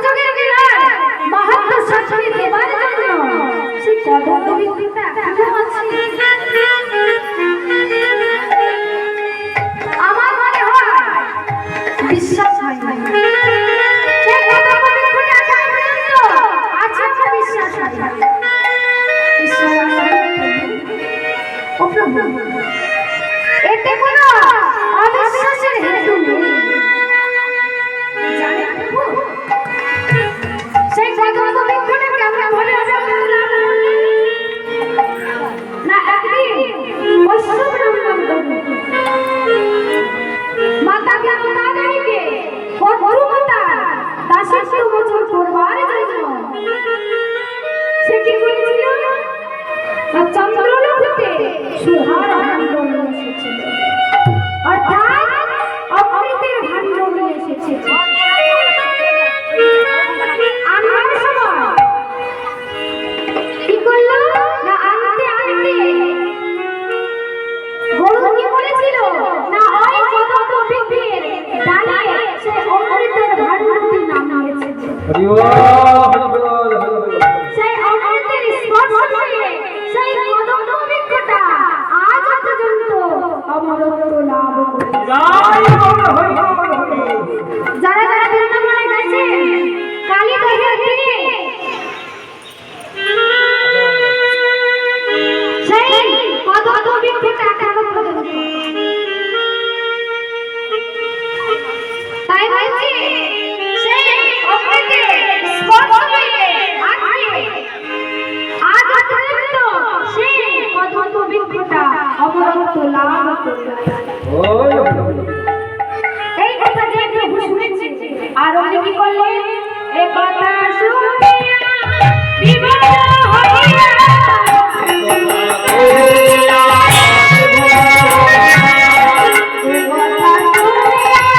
যুগের বিরাট মাহাত্ম্য শাসনে দেবার জন্য সেই কদম বিদ্যা এখনো আছে। আমার মনে হয় বিশ্বাস হয় না সেই কদম বিদ্যা এখন পর্যন্ত আছে বিশ্বাস হয় না। ও প্রভু, এতে কোনো অবিশ্বাসের হেতু নেই। জানেন প্রভু, সেই কদম বৃক্ষটা কেমন ভাবে না একদিন বৈষ্ণব নাম মাতা জ্ঞানদায়িনীকে গুরুমাতা দাসত্ব মোচন করবার জন্য সে কি করেছিল? চন্দ্রলোকে সুহার ভাণ্ড নিয়ে এসেছিল, অর্থাৎ অমৃতের ভাণ্ড নিয়ে এসেছিল। আনার সময় কি করলো না আনতে আনতে গরু কি করেছিল না ওই কদম বৃক্ষের ডালে সে অমৃতের ভাণ্ডটি নামিয়েছে। সেই অমৃতের স্পর্শ পেয়ে সেই কদম বৃক্ষটা আজ পর্যন্ত অমরত্ব লাভ করেছে। যারা যারা বৃন্দাবনে গেছেন কালী দহিয়ার তীরে সেই কদম বৃক্ষটা এখনো পর্যন্ত, তাই বলছি সেই অমৃতের স্পর্শ পেয়ে আজ পর্যন্ত সেই কদম বৃক্ষটা অমরত্ব লাভ করেছে। এই কথা যে প্রভু শুনেছেন আর উনি কি করলেন? এ কথা